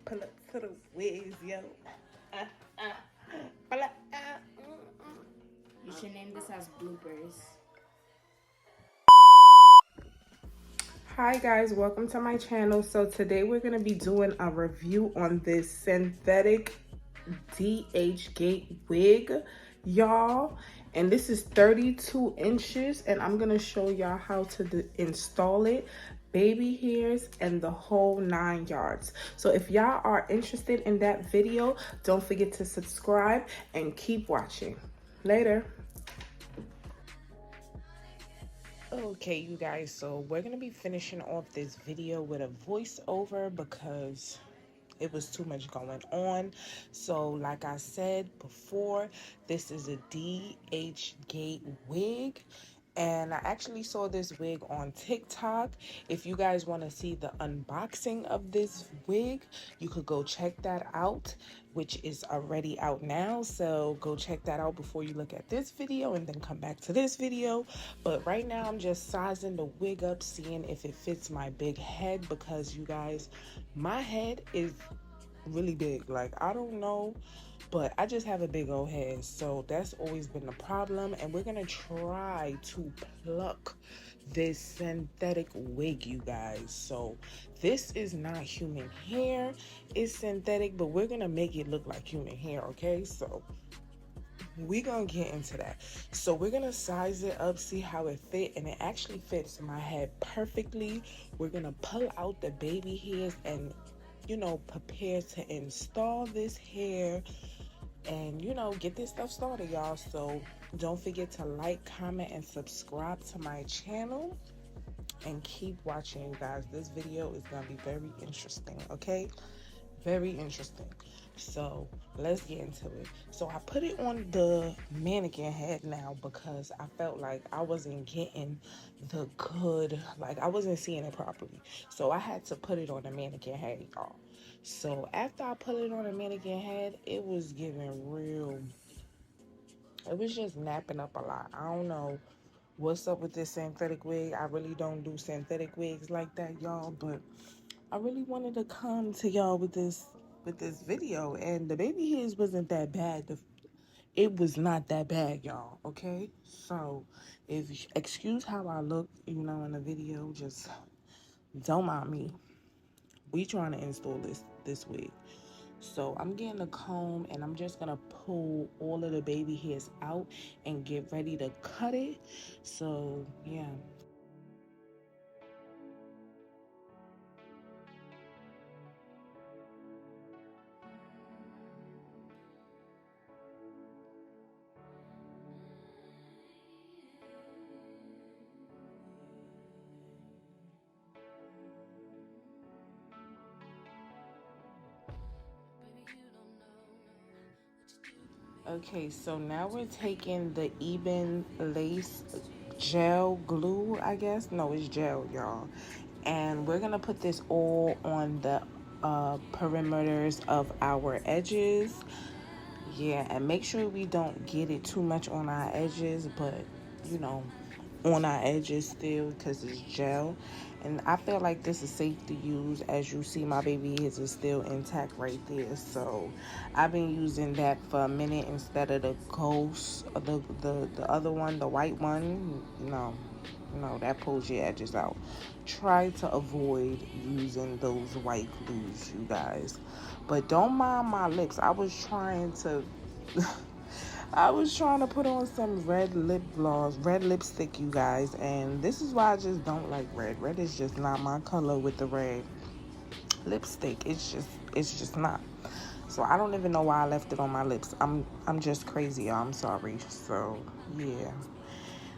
Pull up to the whiz, yo. Pull up. You should name this as bloopers. Hi guys, welcome to my channel. So today we're going to be doing a review on this synthetic Dhgate wig, y'all. And this is 32 inches and I'm going to show y'all how to install it, baby hairs, and the whole 9 yards. So if y'all are interested in that video, don't forget to subscribe and keep watching. Later. Okay, you guys, so we're gonna be finishing off this video with a voiceover because it was too much going on. So like I said before, this is a Dhgate wig, and I actually saw this wig on TikTok. If you guys want to see the unboxing of this wig, you could go check that out, which is already out now. So go check that out before you look at this video and then come back to this video. But right now I'm just sizing the wig up, seeing if it fits my big head, because you guys, my head is really big. Like, I don't know, but I just have a big old head, so that's always been the problem. And we're gonna try to pluck this synthetic wig, you guys. So this is not human hair, it's synthetic, but we're gonna make it look like human hair. Okay, so we're gonna get into that. So we're gonna size it up, see how it fit, and it actually fits my head perfectly. We're gonna pull out the baby hairs and, you know, prepare to install this hair and, you know, get this stuff started, y'all. So don't forget to like, comment, and subscribe to my channel, and keep watching, you guys. This video is gonna be very interesting. Okay, very interesting. So let's get into it. So I put it on the mannequin head now because I felt like I wasn't getting the good, like I wasn't seeing it properly. So I had to put it on the mannequin head, y'all. So after I put it on the mannequin head, it was giving real, it was just napping up a lot. I don't know what's up with this synthetic wig. I really don't do synthetic wigs like that, y'all, but I really wanted to come to y'all with this video, and the baby hairs wasn't that bad. It was not that bad, y'all. Okay, so if excuse how I look, you know, in the video, just don't mind me. We trying to install this wig. So I'm getting a comb and I'm just gonna pull all of the baby hairs out and get ready to cut it. So yeah. Okay, so now we're taking the even lace gel glue, I guess. No, it's gel, y'all. And we're gonna put this all on the perimeters of our edges. Yeah, and make sure we don't get it too much on our edges, but you know, on our edges still, because it's gel. And I feel like this is safe to use. As you see, my baby hairs is still intact right there, so I've been using that for a minute instead of the ghost, the other one, the white one. No, that pulls your edges out. Try to avoid using those white glues, you guys. But don't mind my lips. I was trying to put on some red lip gloss, red lipstick, you guys, and this is why I just don't like red. Red is just not my color with the red lipstick. It's just not. So I don't even know why I left it on my lips. I'm just crazy, y'all. I'm sorry. So yeah.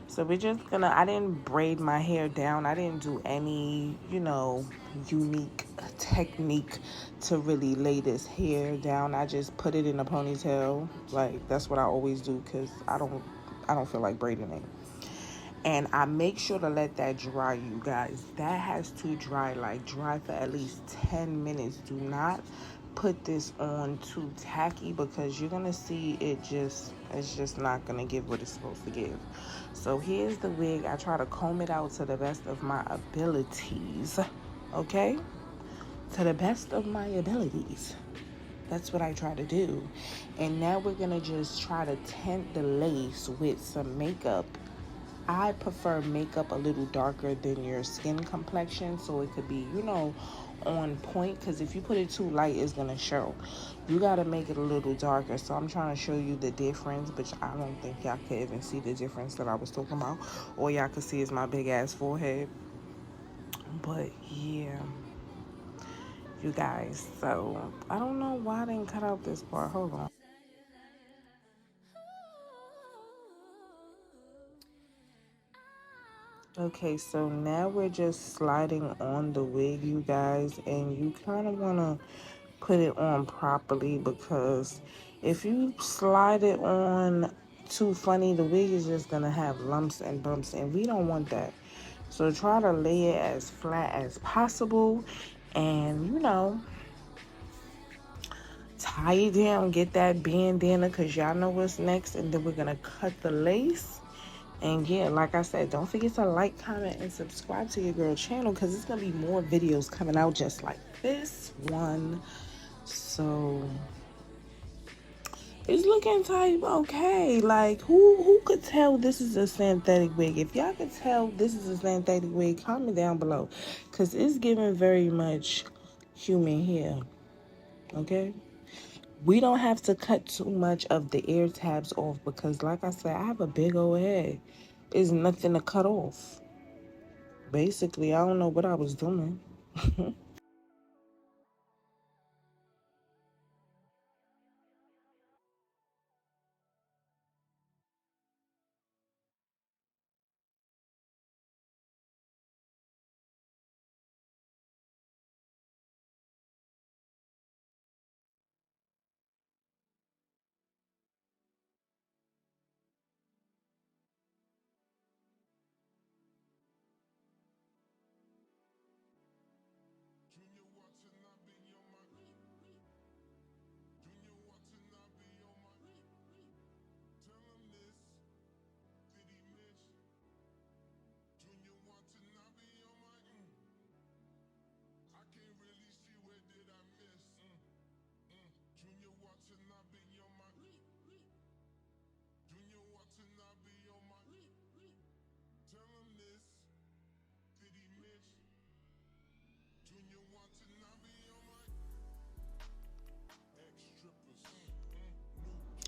So we're just gonna, I didn't braid my hair down. I didn't do any, you know, unique technique to really lay this hair down. I just put it in a ponytail. Like, that's what I always do, because I don't feel like braiding it. And I make sure to let that dry, you guys. That has to dry, like dry for at least 10 minutes. Do not put this on too tacky, because you're gonna see it's just not gonna give what it's supposed to give. So here's the wig. I try to comb it out to the best of my abilities, okay? to the best of my abilities. That's what I try to do. And now we're going to just try to tint the lace with some makeup. I prefer makeup a little darker than your skin complexion, so it could be, on point. Because if you put it too light, it's going to show. You got to make it a little darker. So I'm trying to show you the difference, but I don't think y'all could even see the difference that I was talking about. All y'all could see is my big ass forehead. But yeah, you guys. So I don't know why I didn't cut out this part. Hold on. Okay, so now we're just sliding on the wig, you guys, and you kind of want to put it on properly, because if you slide it on too funny, the wig is just going to have lumps and bumps, and we don't want that. So try to lay it as flat as possible, and tie it down, get that bandana, because y'all know what's next, and then we're going to cut the lace. And yeah, like I said, don't forget to like, comment, and subscribe to your girl channel, because it's going to be more videos coming out just like this one. So it's looking type okay. Like, who could tell this is a synthetic wig? If y'all could tell this is a synthetic wig, comment down below, because it's giving very much human hair. Okay? We don't have to cut too much of the ear tabs off, because like I said, I have a big old head. There's nothing to cut off. Basically, I don't know what I was doing.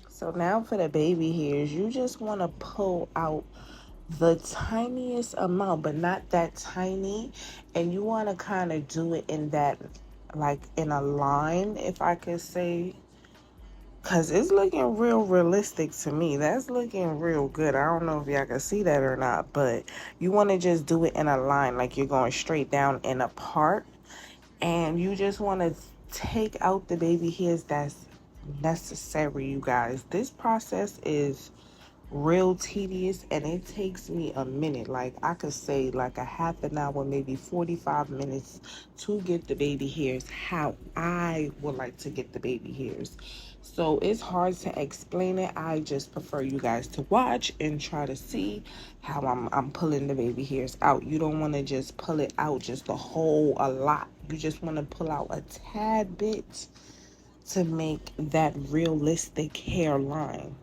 So now for the baby hairs, you just want to pull out the tiniest amount, but not that tiny. And you want to kind of do it in that, like in a line, if I could say. Because it's looking real realistic to me. That's looking real good. I don't know if y'all can see that or not, but you want to just do it in a line, like you're going straight down and apart. And you just want to take out the baby hairs that's necessary, you guys. This process is real tedious, and it takes me a minute. Like, I could say like a half an hour, maybe 45 minutes to get the baby hairs how I would like to get the baby hairs. So it's hard to explain it. I just prefer you guys to watch and try to see how I'm pulling the baby hairs out. You don't want to just pull it out just a lot. You just want to pull out a tad bit to make that realistic hairline.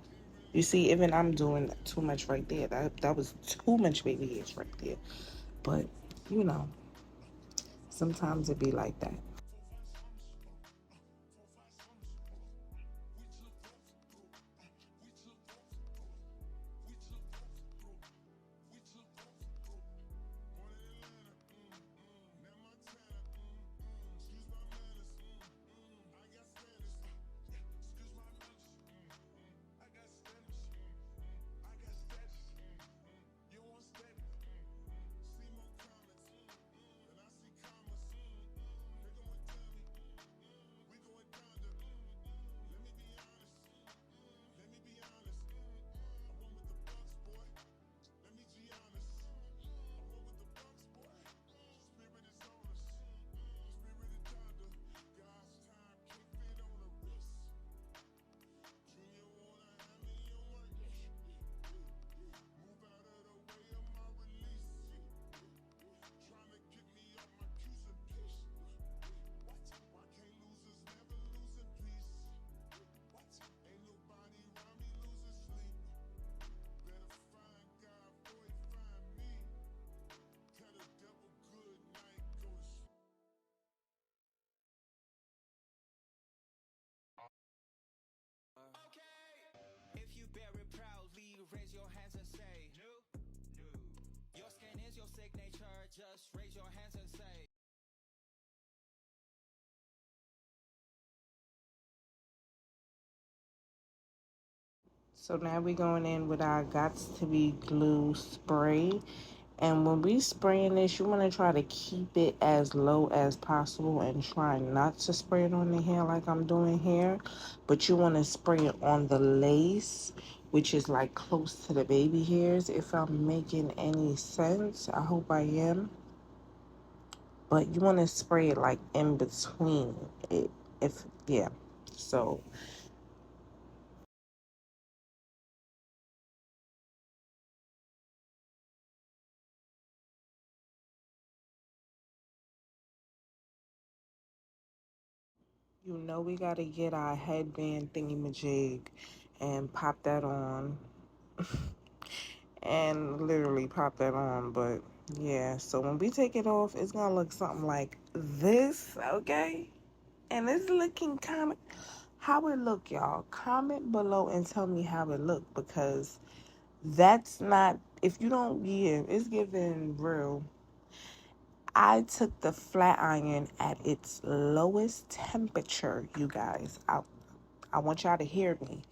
You see, even I'm doing too much right there. That was too much baby hairs right there. But, you know, sometimes it be like that. So now we're going in with our Gots to Be glue spray. And when we spraying this, you want to try to keep it as low as possible and try not to spray it on the hair like I'm doing here. But you want to spray it on the lace, which is like close to the baby hairs, if I'm making any sense. I hope I am. But you want to spray it like in between it. If, yeah. So you know we got to get our headband thingy-majig and pop that on. And literally pop that on. But yeah, so when we take it off, it's gonna look something like this, okay? And it's looking kind of how it look, y'all. Comment below and tell me how it look, because that's not, if you don't, yeah, it's giving real. I took the flat iron at its lowest temperature, you guys. I want y'all to hear me.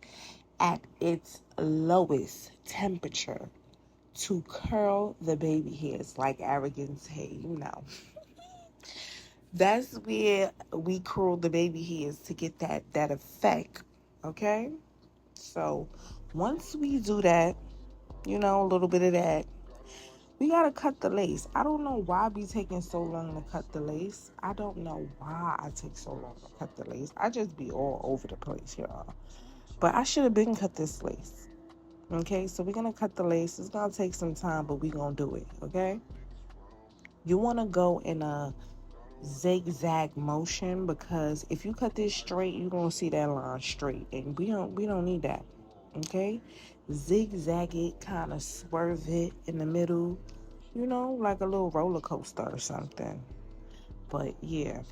At its lowest temperature to curl the baby hairs like arrogance hey, you know. That's where we curl the baby hairs to get that effect. Okay? So once we do that, you know, a little bit of that, we gotta cut the lace. I don't know why we taking so long to cut the lace. I don't know why I take so long to cut the lace. I just be all over the place, y'all. But I should have been cut this lace. Okay, so we're gonna cut the lace. It's gonna take some time, but we gonna do it, okay? You wanna go in a zigzag motion, because if you cut this straight, you're gonna see that line straight, and we don't need that. Okay, zigzag it, kind of swerve it in the middle, you know, like a little roller coaster or something. But yeah,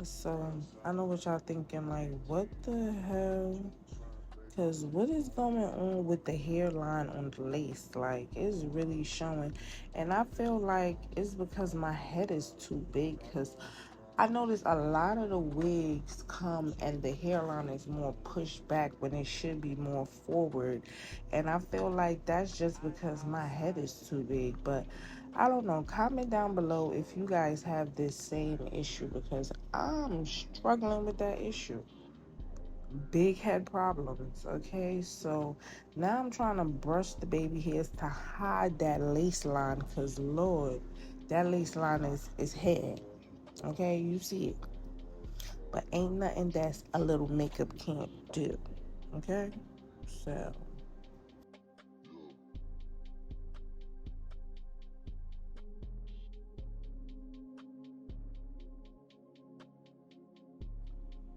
so I know what y'all thinking, like, what the hell? Because what is going on with the hairline on the lace? Like, it's really showing. And I feel like it's because my head is too big. Because I noticed a lot of the wigs come and the hairline is more pushed back when it should be more forward. And I feel like that's just because my head is too big. But I don't know. Comment down below if you guys have this same issue, because I'm struggling with that issue. Big head problems. Okay, so now I'm trying to brush the baby hairs to hide that lace line, because Lord, that lace line is hair. Okay, you see it, but ain't nothing that's a little makeup can't do. Okay, so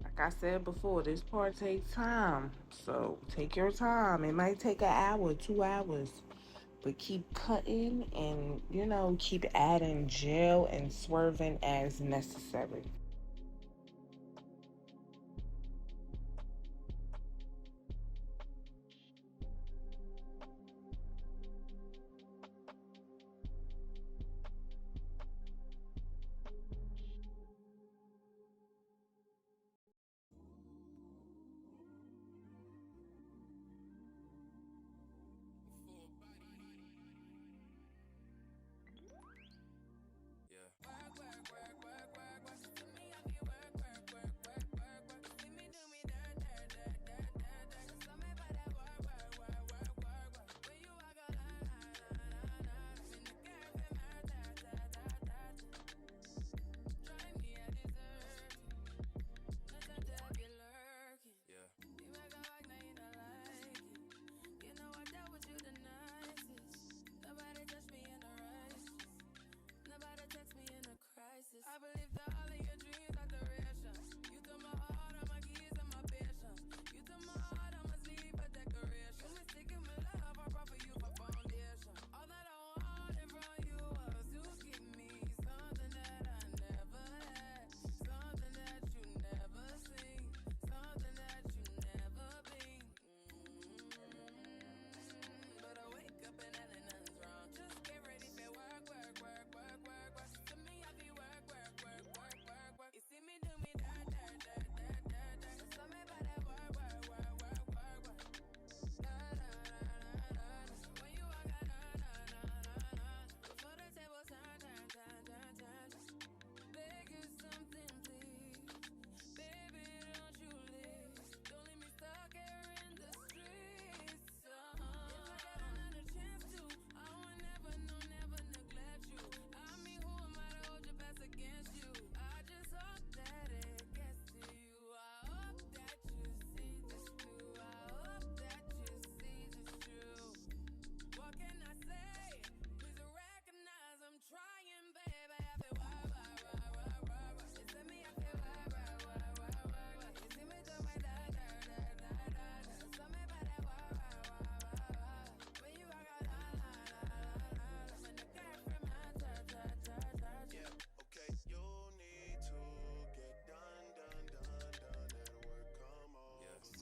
like I said before, this part takes time, so take your time. It might take an hour, 2 hours, but keep cutting, and you know, keep adding gel and swerving as necessary.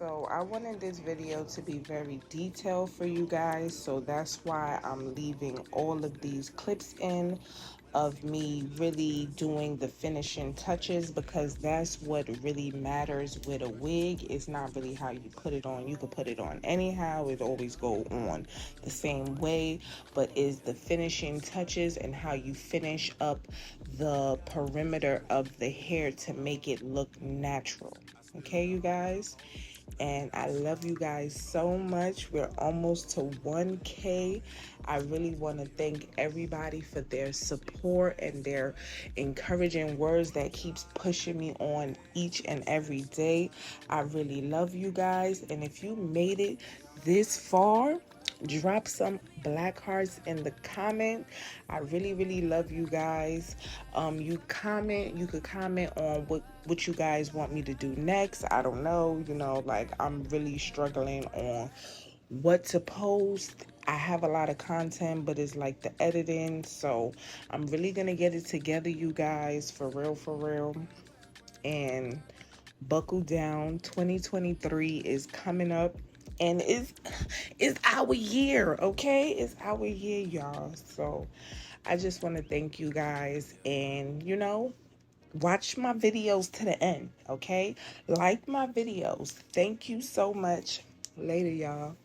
So I wanted this video to be very detailed for you guys, so that's why I'm leaving all of these clips in of me really doing the finishing touches, because that's what really matters with a wig. It's not really how you put it on. You can put it on anyhow, it always go on the same way, but is the finishing touches and how you finish up the perimeter of the hair to make it look natural. Okay, you guys? And I love you guys so much. We're almost to 1K. I really want to thank everybody for their support and their encouraging words that keeps pushing me on each and every day. I really love you guys. And if you made it this far, drop some black hearts in the comment. I really love you guys. You could comment on what you guys want me to do next. I don't know, like I'm really struggling on what to post. I have a lot of content, but it's like the editing, so I'm really gonna get it together, you guys, for real. And buckle down. 2023 is coming up, and it's our year. Okay, it's our year, y'all. So I just want to thank you guys, and watch my videos to the end. Okay, like my videos. Thank you so much. Later, y'all.